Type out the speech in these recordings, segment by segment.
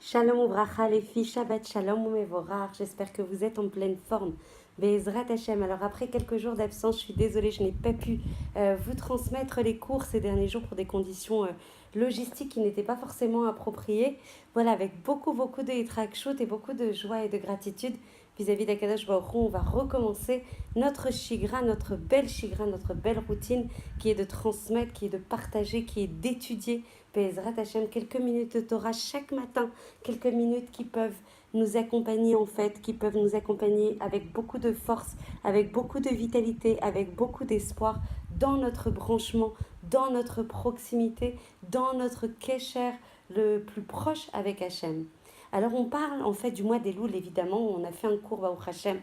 Shalom Ouvracha les filles, Shabbat Shalom Umevorach, j'espère que vous êtes en pleine forme. Be'ezrat Hashem. Alors après quelques jours d'absence, je suis désolée, je n'ai pas pu vous transmettre les cours ces derniers jours pour des conditions logistiques qui n'étaient pas forcément appropriées. Voilà, avec beaucoup de hitrakshut et beaucoup de joie et de gratitude vis-à-vis d'Akadosh Baruch Hu, on va recommencer notre shigra, notre belle routine qui est de transmettre, qui est de partager, qui est d'étudier. Be'ezrat Hashem, quelques minutes de Torah chaque matin, quelques minutes qui peuvent nous accompagner en fait, qui peuvent nous accompagner avec beaucoup de force, avec beaucoup de vitalité, avec beaucoup d'espoir dans notre branchement, dans notre proximité, dans notre kesher le plus proche avec Hachem. Alors on parle en fait du mois d'Elul, évidemment, on a fait un cours Baruch Hashem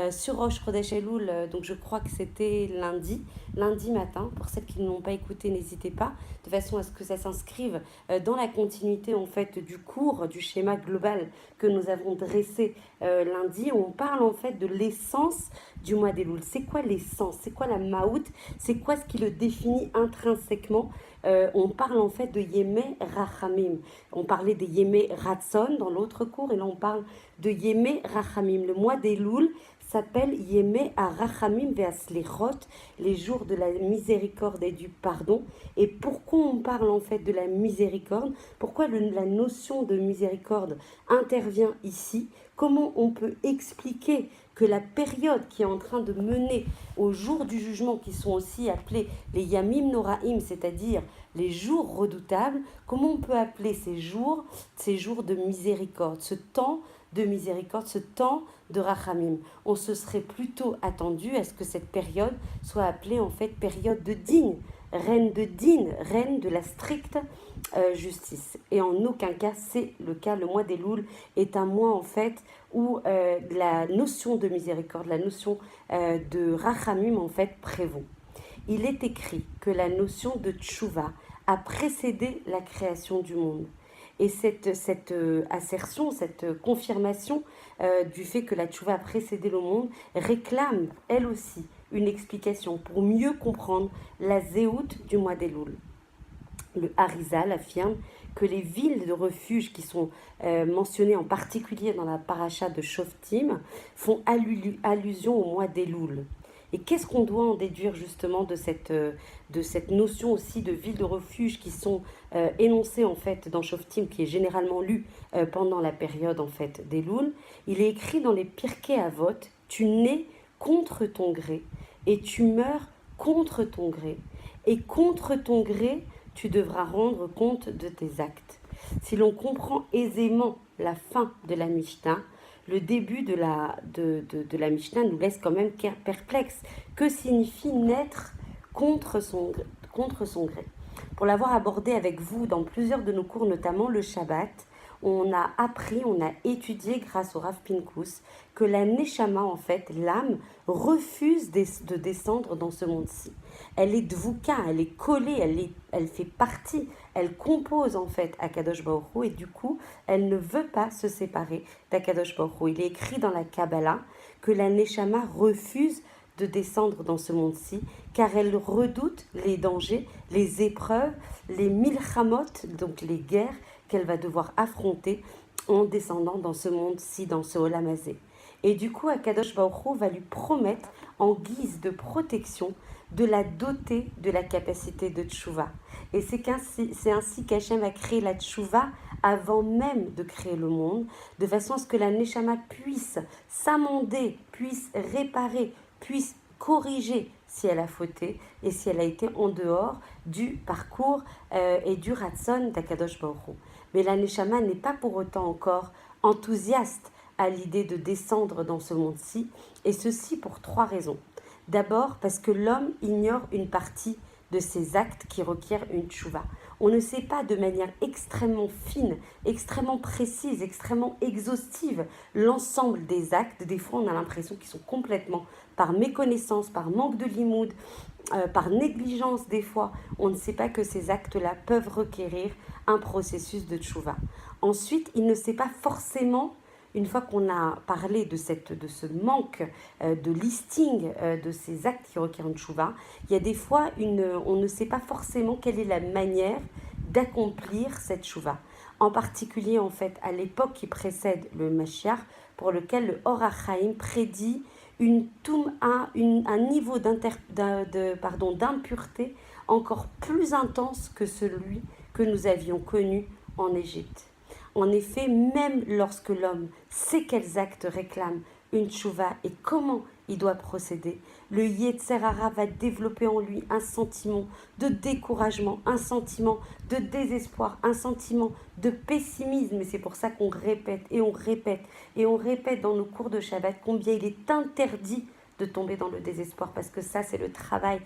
sur Rosh Chodesh Elul, donc je crois que c'était lundi matin. Pour celles qui ne l'ont pas écouté, n'hésitez pas, de façon à ce que ça s'inscrive dans la continuité en fait du cours, du schéma global que nous avons dressé lundi. On parle en fait de l'essence du mois d'Elul. C'est quoi l'essence? C'est quoi la maout? C'est quoi ce qui le définit intrinsèquement? On parle en fait de Yemé Rachamim. On parlait des Yemé Ratson dans l'autre cours et là on parle de Yemé Rachamim. Le mois d'Elul s'appelle Yemé à Rachamim Ve'aslechot, les jours de la miséricorde et du pardon. Et pourquoi on parle en fait de la miséricorde? Pourquoi la notion de miséricorde intervient ici? Comment on peut expliquer que la période qui est en train de mener au jour du jugement, qui sont aussi appelés les Yamim Noraim, c'est-à-dire les jours redoutables, comment on peut appeler ces jours de miséricorde, ce temps de miséricorde, ce temps de Rachamim? On se serait plutôt attendu à ce que cette période soit appelée en fait période de Din, reine de Din, reine de la stricte justice. Et en aucun cas c'est le cas. Le mois d'Elul est un mois en fait où la notion de miséricorde, la notion de Rachamim en fait prévaut. Il est écrit que la notion de Tchouva a précédé la création du monde. Et cette assertion, cette confirmation du fait que la Tchouva a précédé le monde réclame, elle aussi, une explication pour mieux comprendre la zéout du mois d'Elul. Le Harizal affirme que les villes de refuge qui sont mentionnées en particulier dans la paracha de Shoftim font allusion au mois d'Elul. Et qu'est-ce qu'on doit en déduire justement de cette notion aussi de villes de refuge qui sont énoncées en fait dans Shoftim, qui est généralement lu pendant la période en fait d'Elul? Il est écrit dans les Pirkei Avot: tu nais contre ton gré et tu meurs contre ton gré, et contre ton gré tu devras rendre compte de tes actes. Si l'on comprend aisément la fin de la Mishnah, le début de la Mishnah nous laisse quand même perplexe. Que signifie naître contre son gré? Pour l'avoir abordé avec vous dans plusieurs de nos cours, notamment le Shabbat, on a appris, on a étudié grâce au Rav Pinkus que la Neshama, en fait, l'âme, refuse de descendre dans ce monde-ci. Elle est dvouka, elle est collée, elle fait partie, elle compose en fait Akadosh Baruch Hu, et du coup, elle ne veut pas se séparer d'Akadosh Baruch Hu. Il est écrit dans la Kabbalah que la Neshama refuse de descendre dans ce monde-ci, car elle redoute les dangers, les épreuves, les milchamot, donc les guerres qu'elle va devoir affronter en descendant dans ce monde-ci, dans ce Olam Hazé. Et du coup, Akadosh Baruch Hu va lui promettre, en guise de protection, de la doter de la capacité de tchouva. Et c'est ainsi qu'Hachem a créé la tchouva avant même de créer le monde, de façon à ce que la Neshama puisse s'amender, puisse réparer, puisse corriger si elle a fauté et si elle a été en dehors du parcours et du ratson d'Akadosh Baruch Hu. Mais la Neshama n'est pas pour autant encore enthousiaste à l'idée de descendre dans ce monde-ci, et ceci pour 3 raisons. D'abord, parce que l'homme ignore une partie de ses actes qui requièrent une tchouva. On ne sait pas de manière extrêmement fine, extrêmement précise, extrêmement exhaustive l'ensemble des actes. Des fois, on a l'impression qu'ils sont complètement, par méconnaissance, par manque de limoud, par négligence des fois, on ne sait pas que ces actes-là peuvent requérir un processus de tchouva. Ensuite, il ne sait pas forcément, une fois qu'on a parlé de ce manque de listing de ces actes qui requièrent une tchouva, il y a des fois, on ne sait pas forcément quelle est la manière d'accomplir cette tchouva. en particulier en fait à l'époque qui précède le Mashiach, pour lequel le Or HaChaim prédit un niveau d'impureté encore plus intense que celui que nous avions connu en Égypte. En effet, même lorsque l'homme sait quels actes réclament une tchouva et comment il doit procéder, le Yetzer Hara va développer en lui un sentiment de découragement, un sentiment de désespoir, un sentiment de pessimisme. Et c'est pour ça qu'on répète et on répète et on répète dans nos cours de Shabbat combien il est interdit de tomber dans le désespoir, parce que ça, c'est le travail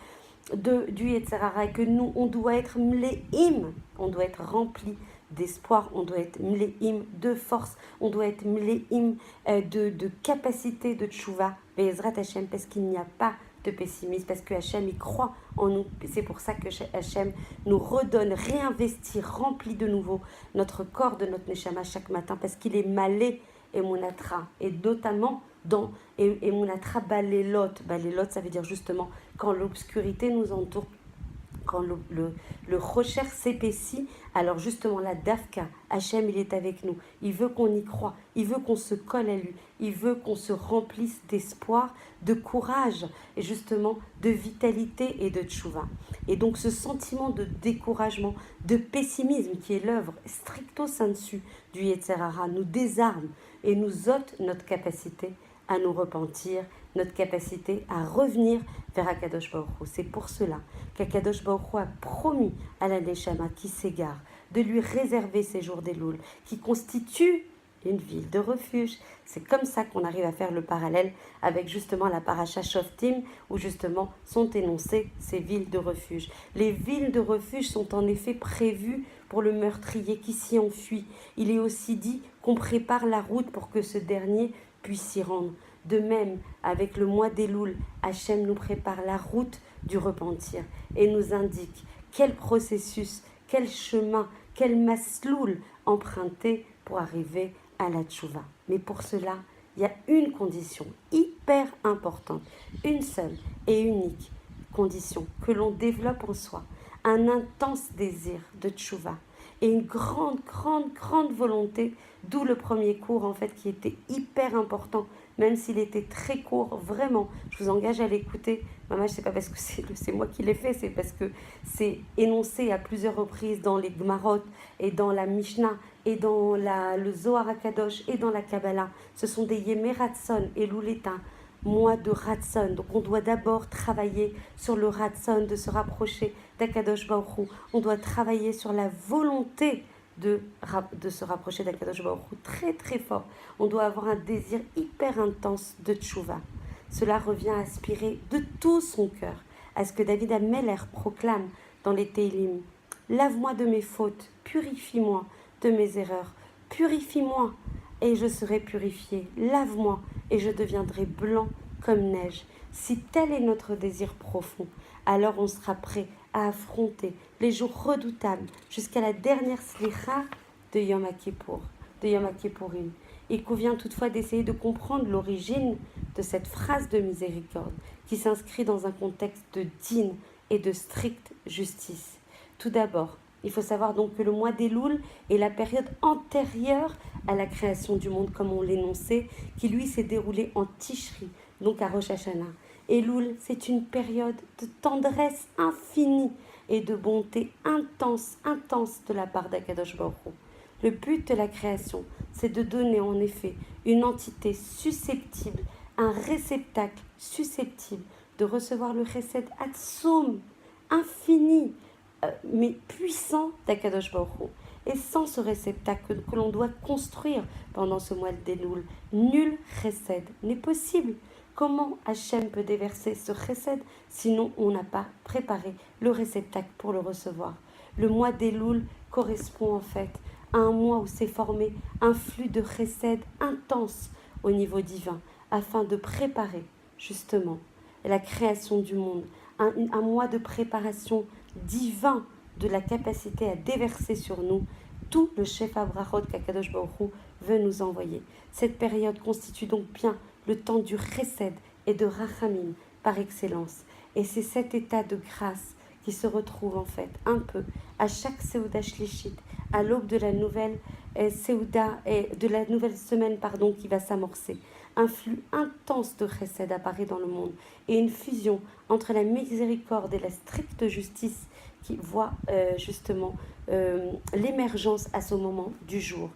du Yetzer Hara, et que nous, on doit être mléim, on doit être rempli d'espoir, on doit être mléim de force, on doit être mléim de capacité de tchouva, Be'ezrat Hashem, parce qu'il n'y a pas de pessimisme, parce que Hashem il croit en nous. C'est pour ça que Hashem nous redonne, réinvestit, remplit de nouveau notre corps de notre neshama chaque matin, parce qu'il est malé et monatra, et notamment dans et monatra balelot. Balelot, ça veut dire justement quand l'obscurité nous entoure, quand le rocher s'épaissit, alors justement la dafka, Hachem il est avec nous, il veut qu'on y croie, il veut qu'on se colle à lui, il veut qu'on se remplisse d'espoir, de courage et justement de vitalité et de tchouva. Et donc ce sentiment de découragement, de pessimisme qui est l'œuvre stricto sensu du Yetzer Hara nous désarme et nous ôte notre capacité à nous repentir, notre capacité à revenir vers Akadosh Baruch Hu. C'est pour cela qu'Akadosh Baruch Hu a promis à la Neshama qui s'égare de lui réserver ses jours d'Elul, qui constitue une ville de refuge. C'est comme ça qu'on arrive à faire le parallèle avec justement la paracha Shoftim, où justement sont énoncées ces villes de refuge. Les villes de refuge sont en effet prévues pour le meurtrier qui s'y enfuit. Il est aussi dit qu'on prépare la route pour que ce dernier puisse s'y rendre. De même, avec le mois d'Elul, Hachem nous prépare la route du repentir et nous indique quel processus, quel chemin, quel masloul emprunter pour arriver à la tchouva. Mais pour cela, il y a une condition hyper importante, une seule et unique condition que l'on développe en soi, un intense désir de tchouva et une grande volonté, d'où le premier cours en fait qui était hyper important, même s'il était très court, vraiment, je vous engage à l'écouter. Maman, c'est pas parce que c'est moi qui l'ai fait, c'est parce que c'est énoncé à plusieurs reprises dans les Gmarot et dans la Mishnah et dans le Zohar HaKadosh et dans la Kabbalah. Ce sont des Yemei Ratson et Louleta, mois de Ratson. Donc on doit d'abord travailler sur le Ratson, de se rapprocher d'Akadosh Baruch Hu. On doit travailler sur la volonté de se rapprocher d'Akadosh Baruch Hu très fort. On doit avoir un désir hyper intense de tchouva. Cela revient à aspirer de tout son cœur à ce que David Ameller proclame dans les Teilim. Lave-moi de mes fautes, purifie-moi de mes erreurs, purifie-moi et je serai purifié, lave-moi et je deviendrai blanc comme neige. Si tel est notre désir profond, alors on sera prêt à affronter les jours redoutables jusqu'à la dernière slicha de Yom Kippourim. Il convient toutefois d'essayer de comprendre l'origine de cette phrase de miséricorde qui s'inscrit dans un contexte de din et de stricte justice. Tout d'abord, il faut savoir donc que le mois d'Elul est la période antérieure à la création du monde, comme on l'énonçait, qui lui s'est déroulé en Tishri, donc à Rosh Hashanah. Elul, c'est une période de tendresse infinie et de bonté intense de la part d'Akadosh Baruch Hu. Le but de la création, c'est de donner en effet une entité susceptible, un réceptacle susceptible de recevoir le chesed atzum, infini, mais puissant d'Akadosh Baruch Hu. Et sans ce réceptacle que l'on doit construire pendant ce mois d'Elul, nul chesed n'est possible. Comment Hachem peut déverser ce chesed sinon on n'a pas préparé le réceptacle pour le recevoir? Le mois d'Elul correspond en fait à un mois où s'est formé un flux de chesed intense au niveau divin afin de préparer justement la création du monde, un mois de préparation divin de la capacité à déverser sur nous tout le chef Abrahot qu'Akadosh Baruch Hu veut nous envoyer. Cette période constitue donc bien le temps du chesed et de rachamim par excellence. Et c'est cet état de grâce qui se retrouvent en fait un peu à chaque Seuda Shlichit, à l'aube de la nouvelle Seuda et de la nouvelle semaine qui va s'amorcer. Un flux intense de chesed apparaît dans le monde et une fusion entre la miséricorde et la stricte justice qui voit justement l'émergence à ce moment du jour.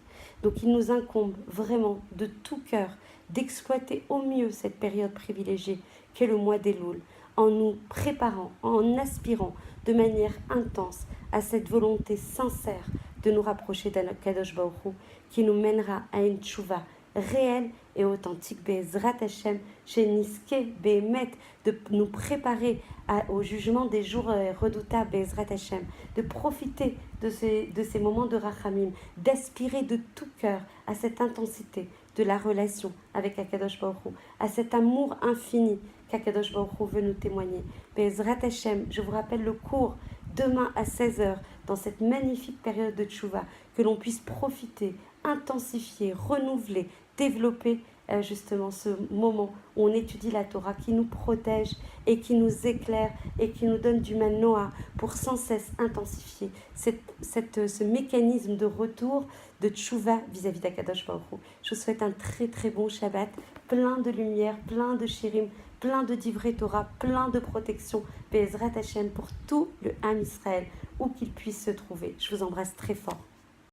Donc il nous incombe vraiment de tout cœur d'exploiter au mieux cette période privilégiée qu'est le mois d'Elul, en nous préparant, en aspirant de manière intense à cette volonté sincère de nous rapprocher d'Akadosh Baruch Hu, qui nous mènera à une tchouva réelle et authentique, Be'ezrat Hashem, chez Niske, Be'emet, de nous préparer au jugement des jours redoutables, Be'ezrat Hashem, de profiter de ces moments de Rachamim, d'aspirer de tout cœur à cette intensité de la relation avec Akadosh Baruch Hu, à cet amour infini qu'Akadosh Baruch Hu veut nous témoigner. Be'ezrat Hashem, je vous rappelle le cours demain à 16h, dans cette magnifique période de Tchouva, que l'on puisse profiter, intensifier, renouveler, développer justement ce moment où on étudie la Torah qui nous protège et qui nous éclaire et qui nous donne du manoa pour sans cesse intensifier ce mécanisme de retour de Tchouva vis-à-vis d'Akadosh Baruch Hu. Je vous souhaite un très très bon Shabbat, plein de lumière, plein de shirim, plein de divrei Torah, plein de protection, Be'ezrat Hashem pour tout le Ham Israël, où qu'il puisse se trouver. Je vous embrasse très fort.